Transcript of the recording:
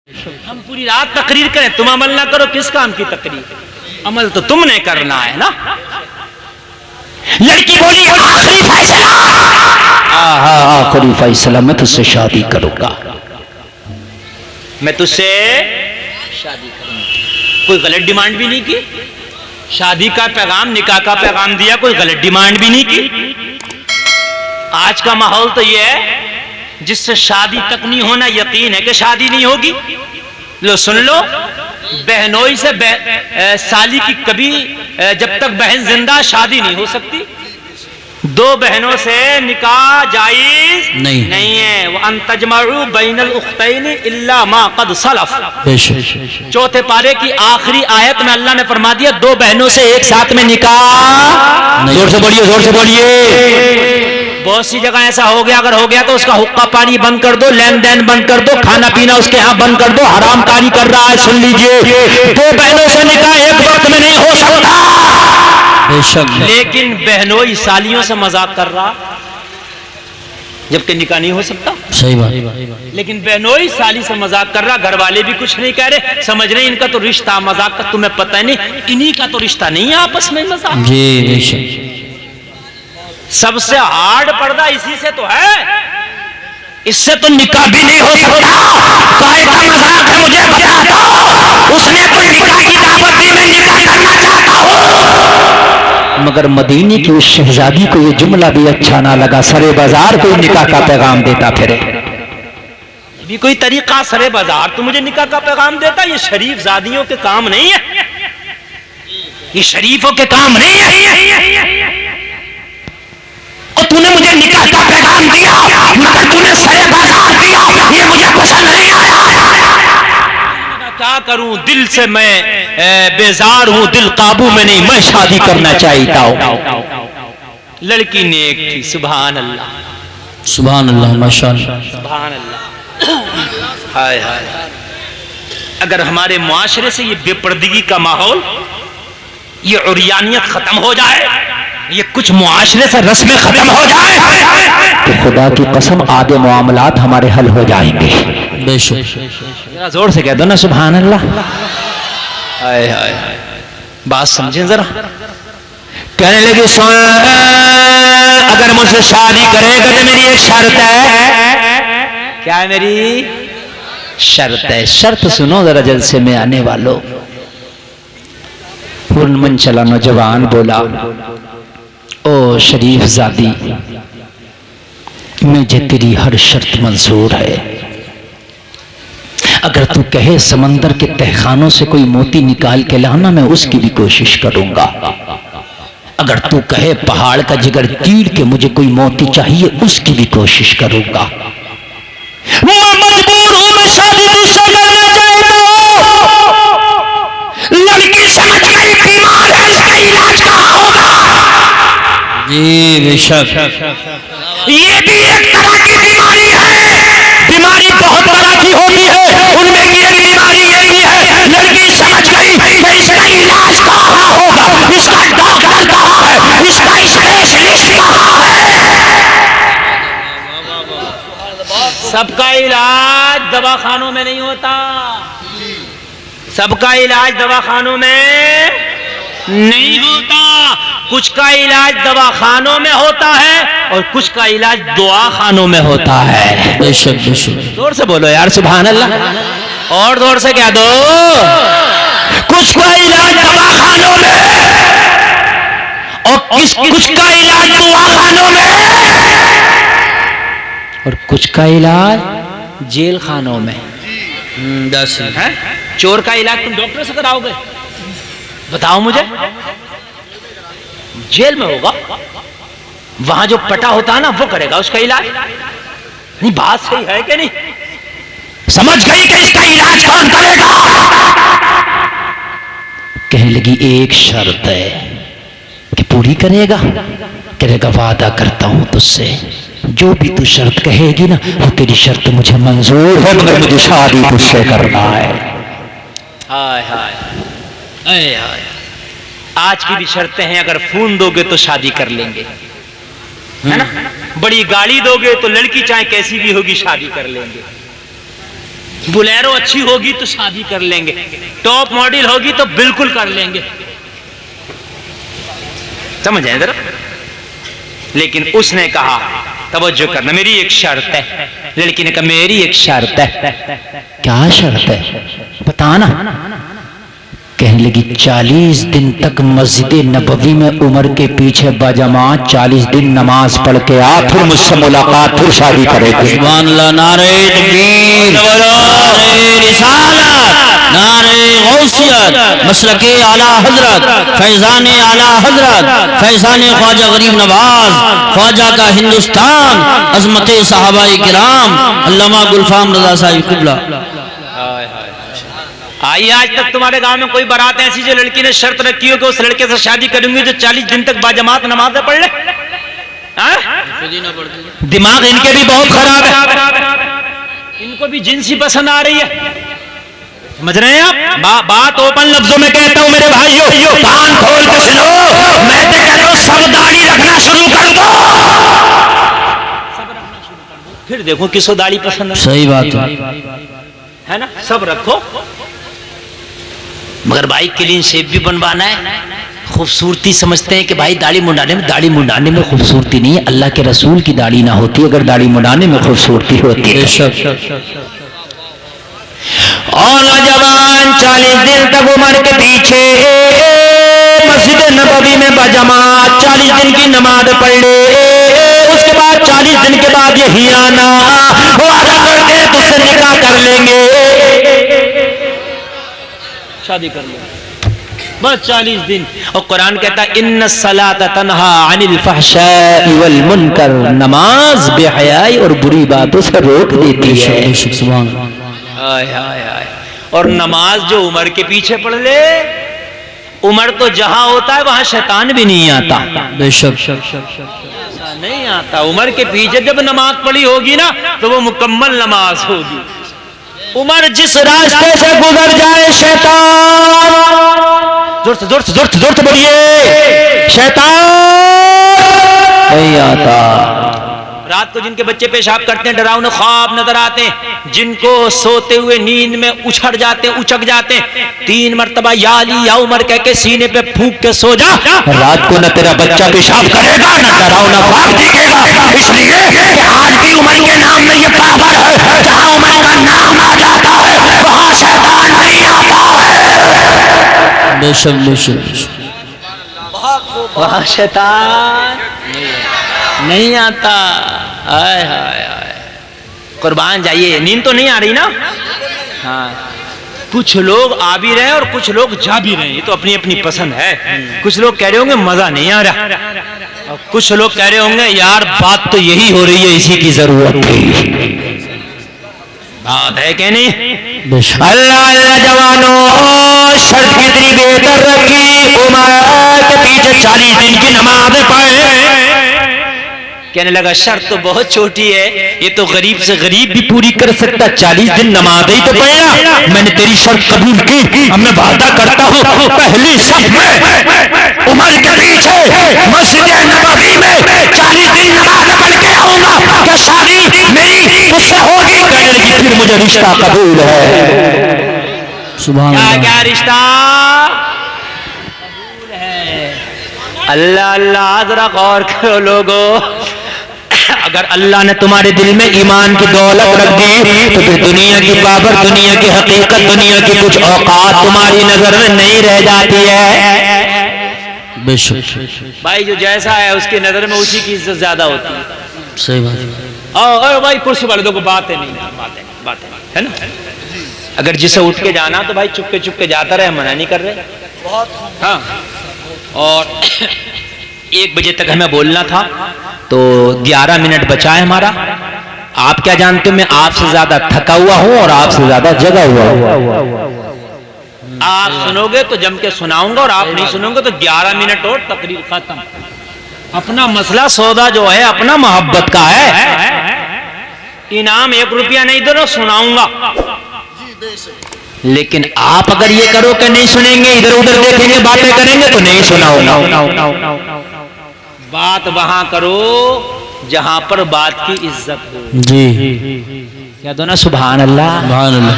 ہم پوری رات تقریر کریں، تم عمل نہ کرو، کس کام کی تقریر؟ عمل تو تم نے کرنا ہے نا۔ لڑکی بولی آخری فیصلہ، آخری فیصلہ، میں تجھ سے شادی کروں گا، میں تجھ سے شادی کروں گا۔ کوئی غلط ڈیمانڈ بھی نہیں کی، شادی کا پیغام، نکاح کا پیغام دیا، کوئی غلط ڈیمانڈ بھی نہیں کی۔ آج کا ماحول تو یہ ہے جس سے شادی تک نہیں ہونا یقین ہے کہ شادی نہیں ہوگی۔ لو سن لو، بہنوئی سے سالی کی کبھی جب تک بہن زندہ شادی نہیں ہو سکتی، دو بہنوں سے نکاح جائز نہیں ہے۔ وَأَن تَجْمَعُوا بَيْنَ الْأُخْتَيْنِ إِلَّا مَا قَدْ سَلَفَ، چوتھے پارے کی آخری آیت میں اللہ نے فرما دیا دو بہنوں سے ایک ساتھ میں نکاح۔ زور سے بولیے، زور سے بولیے۔ بہت سی جگہ ایسا ہو گیا، اگر ہو گیا تو اس کا حقہ پانی بند کر دو، لین دین بند کر دو، کھانا پینا اس کے ہاں بند کر دو، حرام کاری کر رہا ہے۔ سن لیجئے، دو بہنوں سے نکاح ایک وقت میں نہیں ہو سکتا، لیکن بہنوئی سالیوں سے مذاق کر رہا جبکہ نکاح نہیں ہو سکتا۔ صحیح بات، لیکن بہنوئی سالی سے مذاق کر رہا، گھر والے بھی کچھ نہیں کہہ رہے، سمجھ رہے ان کا تو رشتہ، مذاق کا تمہیں پتہ نہیں، انہی کا تو رشتہ نہیں ہے آپس میں مذاق۔ جی بے شک، سب سے ہارڈ پردہ اسی سے تو ہے، اس سے تو نکاح بھی نہیں ہو سکتا۔ کائے کا مذاق ہے مجھے بتا دو، اس نے تو نکاح کی دعوت دی، میں نکاح کرنا چاہتا ہوں۔ مگر مدینے کی اس شہزادی کو یہ جملہ بھی اچھا نہ لگا، سرے بازار کوئی نکاح کا پیغام دیتا پھرے۔ یہ بھی کوئی طریقہ، سرے بازار تو مجھے نکاح کا پیغام دیتا، یہ شریف زادیوں کے کام نہیں ہے، یہ شریفوں کے کام نہیں ہے۔ اور تو نے مجھے نکاح کا پیغام دیا مگر تو نے سرے بازار دیا، یہ مجھے پسند نہیں آیا۔ کیا کروں، دل سے میں بیزار ہوں، دل قابو میں نہیں، میں شادی کرنا چاہتا ہوں۔ لڑکی نیک تھی، سبحان اللہ، سبحان اللہ، ماشاءاللہ، سبحان اللہ۔ ہائے ہائے، اگر ہمارے معاشرے سے یہ بے پردگی کا ماحول، یہ عریانیت ختم ہو جائے، یہ کچھ معاشرے سے رسمیں ختم ہو جائے تو خدا کی قسم آدھے معاملات ہمارے حل ہو جائیں گے۔ بے شک، ذرا زور سے کہہ دو نا سبحان اللہ۔ ہائے ہائے، بات سمجھیں ذرا۔ کہنے لگے سن، اگر مجھ سے شادی کرے گا تو میری ایک شرط ہے۔ کیا ہے میری شرط ہے؟ شرط سنو ذرا جلسے میں آنے والوں۔ پرنمن چلا نوجوان بولا، او شریف زادی، مجھے تیری ہر شرط منظور ہے، اگر تو کہے سمندر کے تہخانوں سے کوئی موتی نکال کے لانا، میں اس کی بھی کوشش کروں گا، اگر تو کہے پہاڑ کا جگر چیر کے مجھے کوئی موتی چاہیے، اس کی بھی کوشش کروں گا۔ میں مجبور ہوں، میں شادی بھی سے کرنا چاہتا ہوں، لڑکی سمجھ گئی بیمار ہے، اس کا علاج کہاں ہوگا؟ جی بے شک، یہ بھی ایک طرح کی بیماری ہے، بیماری بہت طرح کی ہوتی ہے، ان میں کی ایک بیماری یہ بھی ہے، لڑکی سمجھ گئی کہ اس کا علاج کہاں ہوگا، اس کا ڈاکٹر کہاں ہے، اس کا اسپیشلسٹ کہاں ہے۔ سب کا علاج دواخانوں میں نہیں ہوتا، سب کا علاج دواخانوں میں نہیں ہوتا، کچھ کا علاج دواخانوں میں ہوتا ہے اور کچھ کا علاج دعا خانوں میں ہوتا ہے۔ بے شک، بے شک، زور سے بولو یار سبحان اللہ، اور زور سے کہہ دو، کچھ کا علاج دواخانوں میں اور کچھ کا علاج دعاخانوں میں اور کچھ کا علاج جیل خانوں میں۔ چور کا علاج تم ڈاکٹر سے کراؤ گے؟ بتاؤ مجھے، جیل میں ہوگا، وہاں جو پٹا ہوتا ہے نا وہ کرے گا اس کا علاج۔ نہیں بات صحیح ہے کہ نہیں؟ سمجھ گئی کہ اس کا علاج کون کرے گا؟ کہنے لگی ایک شرط ہے کہ پوری کرے گا؟ کرے گا، وعدہ کرتا ہوں تجھ سے جو بھی تو شرط کہے گی نا وہ تیری شرط مجھے منظور ہے، مگر مجھے شادی تجھ سے کرنا ہے۔ ہائے ہائے، اے ہائے، آج کی بھی شرطیں ہیں، اگر فون دو گے تو شادی کر لیں گے، ہے نا؟ بڑی گاڑی دو گے تو لڑکی چاہے کیسی بھی ہوگی شادی کر لیں گے، بلیرو اچھی ہوگی تو شادی کر لیں گے، ٹاپ ماڈل ہوگی تو بالکل کر لیں گے، سمجھ آئے ذرا. لیکن اس نے کہا توجہ کرنا، میری ایک شرط ہے. لڑکی نے کہا میری ایک شرط ہے. کیا شرط ہے بتانا. کہنے لگی 40 دن تک مسجد نبوی میں عمر کے پیچھے بجماعت 40 دن نماز پڑھ کے آ، پھر مجھ سے ملاقات، پھر شادی کرے گی. سبحان اللہ. نعرہ تکبیر، نعرہ رسالت، نعرہ غوثیت، مسلک اعلی حضرت، فیضان اعلی حضرت، فیضان خواجہ غریب نواز، خواجہ کا ہندوستان، عظمت صحابہ کرام، علامہ گلفام رضا صاحب قبلہ. آئی آج تک تمہارے گاؤں میں کوئی بارات ایسی جو لڑکی نے شرط رکھی ہو کہ اس لڑکے سے شادی کروں گی جو 40 دن تک باجماعت نمازیں پڑھ لے؟ دماغ ان کے بھی بہت خراب ہے، ان کو بھی جنسی پسند آ رہی ہے. سمجھ رہے ہیں آپ؟ بات اوپن لفظوں میں کہتا ہوں میرے بھائیو، کان کھول کے سنو، میں تو کہتا ہوں سب داڑھی رکھنا شروع کر دو. پھر دیکھو کس کو داڑھی پسند ہے. صحیح بات ہے نا، سب رکھو، مگر بھائی کلین شیپ بھی بنوانا ہے. خوبصورتی سمجھتے ہیں کہ بھائی داڑھی منڈانے میں خوبصورتی نہیں ہے. اللہ کے رسول کی داڑھی نہ ہوتی اگر داڑھی منڈانے میں خوبصورتی ہوتی ہے. اور نوجوان 40 دن تک عمر کے پیچھے مسجد نبوی میں بجماعت 40 دن کی نماز پڑھ لے. اس کے بعد 40 دن کے بعد یہی آنا، وعدہ کرتے ہیں تجھ سے نکاح کر لیں گے، شادی کر لیں گے بس 40 دن. اور قرآن کہتا ہے ان الصلاۃ تنہی عن الفحشاء والمنکر، نماز بے حیائی اور بری باتوں سے روک دیتی ہے. سبحان اللہ. اور نماز جو عمر کے پیچھے پڑھ لے، عمر تو جہاں ہوتا ہے وہاں شیطان بھی نہیں آتا. بے شک نہیں آتا. عمر کے پیچھے جب نماز پڑھی ہوگی نا تو وہ مکمل نماز ہوگی. عمر جس راستے سے گزر جائے شیطان، زور سے بولیے، شیطان نہیں آتا. رات کو جن کے بچے پیشاب کرتے ہیں ڈراؤنے خواب نظر آتے ہیں، جن کو سوتے ہوئے نیند میں اچھڑ جاتے ہیں اچک جاتے ہیں، 3 مرتبہ یا علی یا عمر کہہ کے سینے پہ پھونک کے سو جا، رات کو نہ تیرا بچہ پیشاب کرے گا نہ ڈراؤنا خواب دیکھے گا. اس لیے کہ آج بھی عمر کے نام میں یہ پاور ہے، جہاں عمر کا نام آ جاتا ہے وہاں شیطان نہیں آتا ہے. بے شک وہاں شیطان نہیں آتا. آئے ہائے قربان جائیے. نیند تو نہیں آ رہی نا؟ ہاں، کچھ لوگ آ بھی رہے ہیں اور کچھ لوگ جا بھی رہے ہیں، یہ تو اپنی اپنی پسند ہے. کچھ لوگ کہہ رہے ہوں گے مزہ نہیں آ رہا، اور کچھ لوگ کہہ رہے ہوں گے یار بات تو یہی ہو رہی ہے، اسی کی ضرورت تھی. بات ہے کہ نہیں؟ اللہ جوانوں، شرط کتنی بہتر رکھی، عمر کے پیچھے 40 دن کی نماز پڑھے. کہنے لگا شرط تو بہت چھوٹی ہے، یہ تو غریب سے غریب بھی پوری کر سکتا. 40 دن نماز ہی تو پڑھنا. میں نے تیری شرط قبول کی. اب میں وعدہ کرتا ہوں پہلی صف میں عمر کے پیچھے مسجد نبوی میں 40 دن نماز پڑھ کے آؤں گا کہ شادی میری اس سے ہوگی. کہنے لگی پھر مجھے رشتہ قبول ہے. سبحان اللہ. کیا رشتہ قبول ہے؟ اللہ اللہ ذرا غور کرو لوگو. اگر اللہ نے تمہارے دل میں ایمان کی دولت رکھ دی تو پھر دنیا کی پاور، دنیا کی حقیقت، دنیا کی کچھ اوقات تمہاری نظر میں نہیں رہ جاتی ہے. بے شک بھائی جو جیسا ہے اس کی نظر میں اسی کی عزت زیادہ ہوتی ہے. صحیح بات. اور بھائی کرسی والے کو باتیں نہیں، باتیں ہے نا. اگر جسے اٹھ کے جانا تو بھائی چپ کے جاتا رہے، منع نہیں کر رہے. ہاں. اور 1 بجے تک ہمیں بولنا تھا تو 11 منٹ بچا ہے ہمارا. آپ کیا جانتے ہو میں آپ سے زیادہ تھکا ہوا ہوں اور آپ سے زیادہ جگا ہوا ہوں. آپ سنو گے تو جم کے سناؤں گا اور آپ نہیں سنو گے تو 11 منٹ اور تقریر ختم. اپنا مسئلہ سودا جو ہے اپنا محبت کا ہے. انعام 1 روپیہ نہیں دے رہا، سناؤں گا. لیکن آپ اگر یہ کرو کہ نہیں سنیں گے، ادھر ادھر دیکھیں گے، باتیں کریں گے تو نہیں سناؤں گا. بات وہاں کرو جہاں پر بات کی عزت ہو. جی کہہ دو نا سبحان اللہ. سبحان اللہ.